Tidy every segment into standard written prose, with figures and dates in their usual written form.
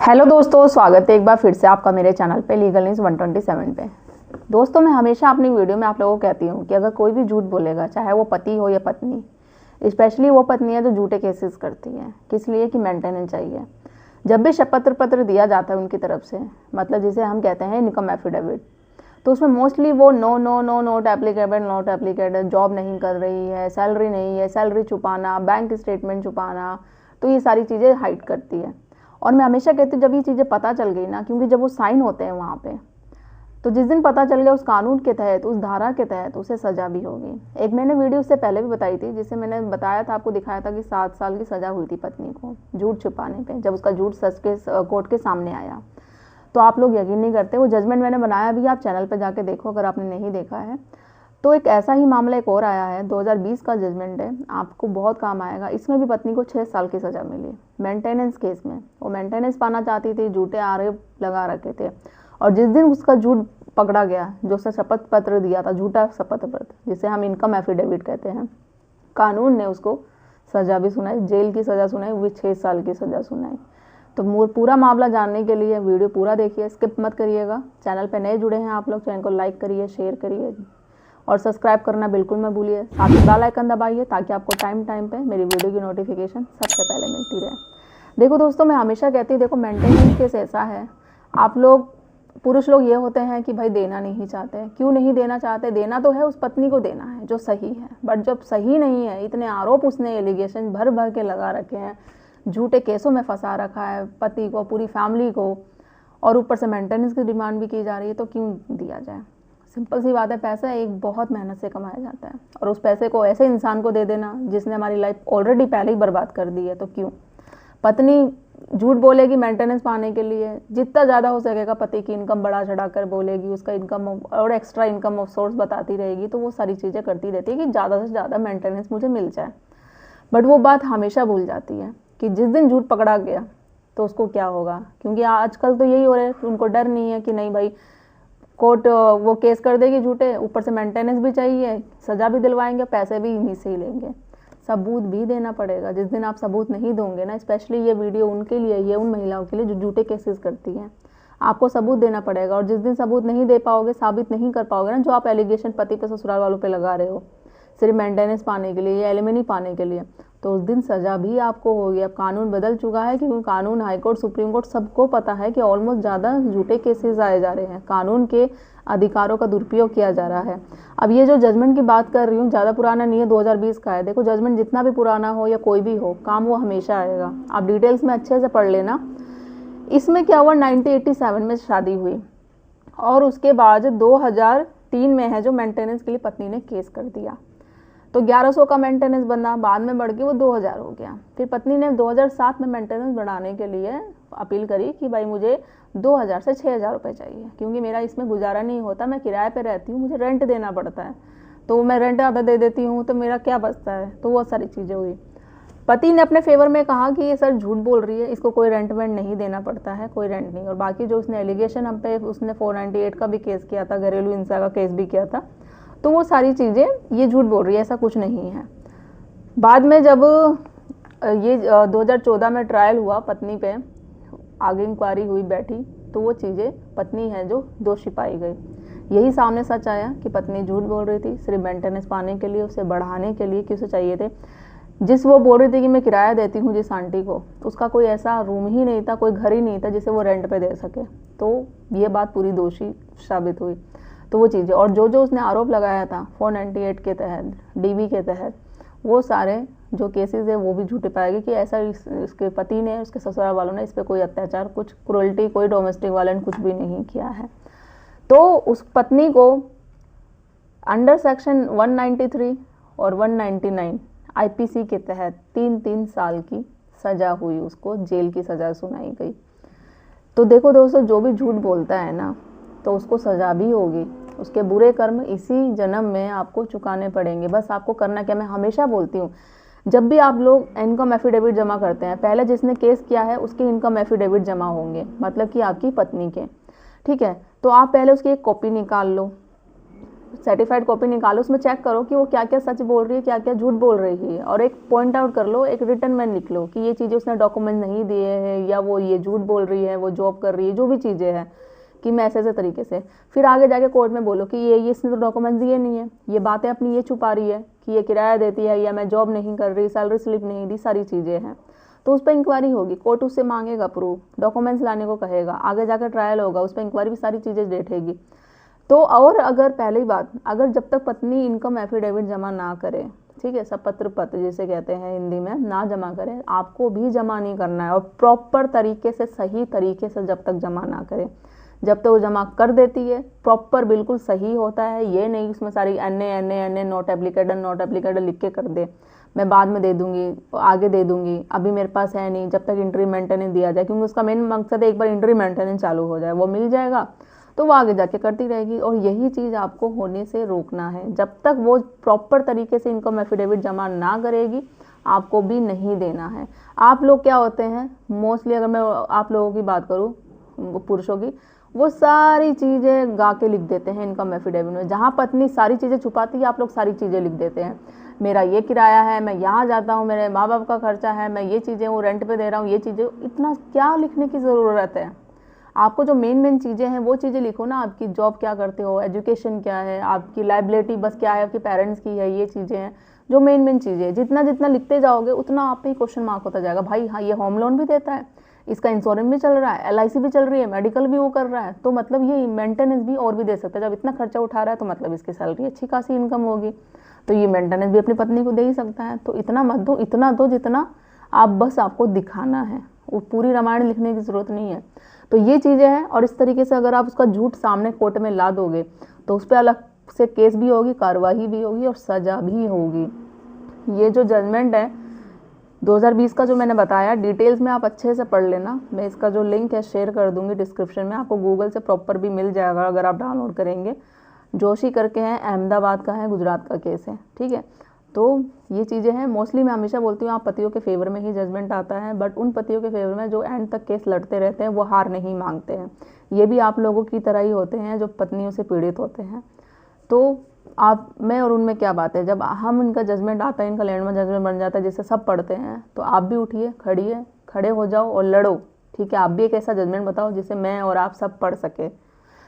Hello दोस्तों, स्वागत है एक बार फिर से आपका मेरे चैनल पे लीगल न्यूज़ 127 पे। दोस्तों, मैं हमेशा अपनी वीडियो में आप लोगों को कहती हूँ कि अगर कोई भी झूठ बोलेगा, चाहे वो पति हो या पत्नी, स्पेशली वो पत्नी है जो झूठे केसेस करती है, किस लिए कि मेंटेनेंस चाहिए। जब भी शपथ पत्र दिया जाता है उनकी तरफ से, मतलब जिसे हम कहते हैं इनकम एफिडेविट, तो उसमें मोस्टली वो no no no not applicable, not applicable, job नहीं कर रही है, सैलरी नहीं है, सैलरी छुपाना, बैंक स्टेटमेंट छुपाना, तो ये सारी चीज़ें हाइड करती है। और मैं हमेशा कहती हूँ जब ये चीज़ें पता चल गई ना, क्योंकि जब वो साइन होते हैं वहाँ पे, तो जिस दिन पता चल गया उस कानून के तहत, उस धारा के तहत उसे सज़ा भी होगी। एक मैंने वीडियो उससे पहले भी बताई थी, जिससे मैंने बताया था, आपको दिखाया था कि 7 साल की सज़ा हुई थी पत्नी को झूठ छुपाने पे, जब उसका झूठ सच के कोर्ट के सामने आया। तो आप लोग यकीन नहीं करते, वो जजमेंट मैंने बनाया भी, आप चैनल पर जाके देखो अगर आपने नहीं देखा है। तो एक ऐसा ही मामला एक और आया है, 2020 का जजमेंट है, आपको बहुत काम आएगा। इसमें भी पत्नी को 6 साल की सज़ा मिली मेंटेनेंस केस में। वो मेंटेनेंस पाना चाहती थी, झूठे आरोप लगा रखे थे, और जिस दिन उसका झूठ पकड़ा गया, जो उसने शपथ पत्र दिया था, झूठा शपथ पत्र जिसे हम इनकम एफिडेविट कहते हैं, कानून ने उसको सज़ा भी सुनाई, जेल की सज़ा सुनाई, वो 6 साल की सज़ा सुनाई। तो पूरा मामला जानने के लिए वीडियो पूरा देखिए, स्किप मत करिएगा। चैनल पर नए जुड़े हैं आप लोग, चैनल को लाइक करिए, शेयर करिए और सब्सक्राइब करना बिल्कुल मत भूलिए। साथ ही बेल आइकन दबाइए ताकि आपको टाइम पे मेरी वीडियो की नोटिफिकेशन सबसे पहले मिलती रहे। देखो दोस्तों, मैं हमेशा कहती हूँ, देखो मेंटेनेंस केस ऐसा है, आप लोग पुरुष लोग ये होते हैं कि भाई देना नहीं चाहते। क्यों नहीं देना चाहते? देना तो है, उस पत्नी को देना है जो सही है, बट जब सही नहीं है, इतने आरोप उसने एलिगेशन भर भर के लगा रखे हैं, झूठे केसों में फंसा रखा है पति को, पूरी फैमिली को, और ऊपर से मेंटेनेंस की डिमांड भी की जा रही है, तो क्यों दिया जाए? सिंपल सी बात है, पैसा एक बहुत मेहनत से कमाया जाता है, और उस पैसे को ऐसे इंसान को दे देना जिसने हमारी लाइफ ऑलरेडी पहले ही बर्बाद कर दी है, तो क्यों? पत्नी झूठ बोलेगी मेंटेनेंस पाने के लिए, जितना ज़्यादा हो सकेगा पति की इनकम बढ़ा चढ़ा कर बोलेगी, उसका इनकम और एक्स्ट्रा इनकम ऑफ सोर्स बताती रहेगी, तो वो सारी चीज़ें करती रहती है कि ज़्यादा से ज़्यादा मेंटेनेंस मुझे मिल जाए। बट वो बात हमेशा भूल जाती है कि जिस दिन झूठ पकड़ा गया तो उसको क्या होगा। क्योंकि आजकल तो यही हो रहा है, उनको डर नहीं है कि नहीं भाई कोर्ट वो केस कर देगी झूठे, ऊपर से मेंटेनेंस भी चाहिए, सज़ा भी दिलवाएंगे, पैसे भी इन्हीं से ही लेंगे, सबूत भी देना पड़ेगा। जिस दिन आप सबूत नहीं दोगे ना, स्पेशली ये वीडियो उनके लिए, ये उन महिलाओं के लिए जो झूठे केसेस करती हैं, आपको सबूत देना पड़ेगा। और जिस दिन सबूत नहीं दे पाओगे, साबित नहीं कर पाओगे ना, जो आप एलिगेशन पति पे ससुराल वालों पे लगा रहे हो सिर्फ मेंटेनेंस पाने के लिए या एलिमनी पाने के लिए, तो उस दिन सज़ा भी आपको होगी। अब कानून बदल चुका है, क्योंकि कानून, हाईकोर्ट, सुप्रीम कोर्ट, सबको पता है कि ऑलमोस्ट ज़्यादा झूठे केसेस आए जा रहे हैं, कानून के अधिकारों का दुरुपयोग किया जा रहा है। अब ये जो जजमेंट की बात कर रही हूँ, ज़्यादा पुराना नहीं है, 2020 का है। देखो, जजमेंट जितना भी पुराना हो या कोई भी हो, काम वो हमेशा आएगा। आप डिटेल्स में अच्छे से पढ़ लेना। इसमें क्या हुआ, 1987 में शादी हुई, और उसके बाद 2003 में है जो मेंटेनेंस के लिए पत्नी ने केस कर दिया, तो 1100 का मेंटेनेंस बना, बाद में बढ़ के वो 2000 हो गया। फिर पत्नी ने 2007 में मेंटेनेंस बढ़ाने के लिए अपील करी कि भाई मुझे 2000 से 6000 रुपये चाहिए, क्योंकि मेरा इसमें गुजारा नहीं होता, मैं किराए पे रहती हूँ, मुझे रेंट देना पड़ता है, तो मैं रेंट आधा दे देती हूँ, तो मेरा क्या बचता है। तो वो सारी चीज़ें हुई। पति ने अपने फेवर में कहा कि ये सर झूठ बोल रही है, इसको कोई रेंट वेंट नहीं देना पड़ता है, कोई रेंट नहीं। और बाकी जो उसने एलिगेशन हम पे, उसने 498 का भी केस किया था, घरेलू हिंसा का केस भी किया था, तो वो सारी चीज़ें ये झूठ बोल रही है, ऐसा कुछ नहीं है। बाद में जब ये 2014 में ट्रायल हुआ, पत्नी पे आगे इंक्वायरी हुई, बैठी, तो वो चीज़ें पत्नी है जो दोषी पाई गई। यही सामने सच आया कि पत्नी झूठ बोल रही थी सिर्फ मेंटेनेंस पाने के लिए, उसे बढ़ाने के लिए कि उसे चाहिए थे। जिस वो बोल रही थी कि मैं किराया देती हूँ जिस आंटी को, उसका कोई ऐसा रूम ही नहीं था, कोई घर ही नहीं था जिसे वो रेंट पे दे सके, तो ये बात पूरी दोषी साबित हुई। तो वो चीज़ें, और जो जो उसने आरोप लगाया था 498 के तहत, डीवी के तहत, वो सारे जो केसेस है वो भी झूठे पाएगी कि ऐसा इसके पति ने, उसके ससुराल वालों ने इस पर कोई अत्याचार, कुछ क्रूरल्टी, कोई डोमेस्टिक वायलेंस कुछ भी नहीं किया है। तो उस पत्नी को अंडर सेक्शन 193 और 199 आईपीसी के तहत 3-3 साल की सज़ा हुई, उसको जेल की सज़ा सुनाई गई। तो देखो दोस्तों, जो भी झूठ बोलता है ना, तो उसको सज़ा भी होगी, उसके बुरे कर्म इसी जन्म में आपको चुकाने पड़ेंगे। बस आपको करना क्या, मैं हमेशा बोलती हूँ, जब भी आप लोग इनकम एफिडेविट जमा करते हैं, पहले जिसने केस किया है उसके इनकम एफिडेविट जमा होंगे, मतलब कि आपकी पत्नी के, ठीक है। तो आप पहले उसकी एक कॉपी निकाल लो, सर्टिफाइड कॉपी निकालो, उसमें चेक करो कि वो क्या क्या सच बोल रही है, क्या क्या झूठ बोल रही है, और एक पॉइंट आउट कर लो, एक रिटर्न में लिख लो कि ये चीज़ें उसने डॉक्यूमेंट नहीं दिए हैं, या वो ये झूठ बोल रही है, वो जॉब कर रही है, जो भी चीज़ें हैं कि मैं ऐसे ऐसे तरीके से। फिर आगे जाके कोर्ट में बोलो कि ये इसने तो डॉक्यूमेंट्स दिए नहीं है, ये बातें अपनी ये छुपा रही है कि ये किराया देती है, या मैं जॉब नहीं कर रही, सैलरी स्लिप नहीं दी, सारी चीज़ें हैं। तो उस पर इंक्वायरी होगी, कोर्ट उससे मांगेगा प्रूफ, डॉक्यूमेंट्स लाने को कहेगा, आगे जाकर ट्रायल होगा, उस पर इंक्वायरी भी सारी चीज़ें देखेगी। तो और अगर पहली बात, अगर जब तक पत्नी इनकम एफिडेविट जमा ना करे, ठीक है, सपत्र पत्र जिसे कहते हैं हिंदी में, ना जमा करे, आपको भी जमा नहीं करना है, और प्रॉपर तरीके से, सही तरीके से जब तक जमा ना करे। जब तक वो जमा कर देती है, प्रॉपर बिल्कुल सही होता है, ये नहीं उसमें सारी एन ए नॉट एप्लीकेबल लिख के कर दे, मैं बाद में दे दूंगी, आगे दे दूंगी, अभी मेरे पास है नहीं, जब तक इंट्री मेंटेनेंस दिया जाए, क्योंकि उसका मेन मकसद है एक बार इंट्री मेंटेनेंस चालू हो जाए, वो मिल जाएगा तो वो आगे जाके करती रहेगी। और यही चीज़ आपको होने से रोकना है। जब तक वो प्रॉपर तरीके से इनकम एफिडेविट जमा ना करेगी, आपको भी नहीं देना है। आप लोग क्या होते हैं मोस्टली, अगर मैं आप लोगों की बात करूँ, पुरुषों की, वो सारी चीज़ें गा के लिख देते हैं इनकम एफिडेविट में। जहाँ पत्नी सारी चीज़ें छुपाती है, आप लोग सारी चीज़ें लिख देते हैं। मेरा ये किराया है, मैं यहाँ जाता हूँ, मेरे माँ बाप का खर्चा है, मैं ये चीज़ें वो रेंट पे दे रहा हूँ, ये चीज़ें। इतना क्या लिखने की ज़रूरत है? आपको जो मेन चीज़ें हैं वो चीज़ें लिखो ना। आपकी जॉब क्या करते हो, एजुकेशन क्या है, आपकी लाइबिलिटी बस क्या है, आपके पेरेंट्स की है, ये चीज़ें हैं जो मेन चीज़ें। जितना जितना लिखते जाओगे उतना आप पे ही क्वेश्चन मार्क होता जाएगा। भाई हाँ, ये होम लोन भी देता है, इसका इंश्योरेंस भी चल रहा है, LIC भी चल रही है, मेडिकल भी वो कर रहा है, तो मतलब ये मेंटेनेंस भी और भी दे सकता है। जब इतना खर्चा उठा रहा है तो मतलब इसकी सैलरी अच्छी खासी इनकम होगी, तो ये मेंटेनेंस भी अपनी पत्नी को दे ही सकता है। तो इतना मत दो, इतना दो जितना आप बस आपको दिखाना है, वो पूरी रामायण लिखने की ज़रूरत नहीं है। तो ये चीज़ें हैं। और इस तरीके से अगर आप उसका झूठ सामने कोर्ट में ला दोगे तो उस पर अलग से केस भी होगी, कार्रवाई भी होगी और सज़ा भी होगी। ये जो जजमेंट है 2020 का जो मैंने बताया, डिटेल्स में आप अच्छे से पढ़ लेना। मैं इसका जो लिंक है शेयर कर दूंगी डिस्क्रिप्शन में, आपको गूगल से प्रॉपर भी मिल जाएगा अगर आप डाउनलोड करेंगे। जोशी करके हैं, अहमदाबाद का है, गुजरात का केस है, ठीक है। तो ये चीज़ें हैं। मोस्टली मैं हमेशा बोलती हूँ आप पतियों के फेवर में ही जजमेंट आता है, बट उन पतियों के फेवर में जो एंड तक केस लड़ते रहते हैं वो हार नहीं मांगते हैं। ये भी आप लोगों की तरह ही होते हैं जो पत्नियों से पीड़ित होते हैं। तो आप में और उनमें क्या बात है, जब हम इनका जजमेंट आता है, इनका लैंडमार्क जजमेंट बन जाता है जिसे सब पढ़ते हैं, तो आप भी उठिए, खड़े हो जाओ और लड़ो, ठीक है। आप भी एक ऐसा जजमेंट बताओ जिसे मैं और आप सब पढ़ सके।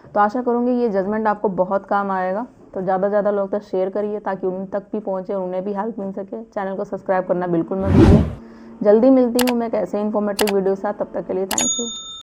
तो आशा करूँगी ये जजमेंट आपको बहुत काम आएगा। तो ज़्यादा से ज़्यादा लोग तक शेयर करिए ताकि उन तक भी पहुँचे और उन्हें भी हेल्प मिल सके। चैनल को सब्सक्राइब करना बिल्कुल मत भूलिए। जल्दी मिलती हूँ मैं एक ऐसे इन्फॉर्मेटिव वीडियो के साथ, तब तक के लिए थैंक यू।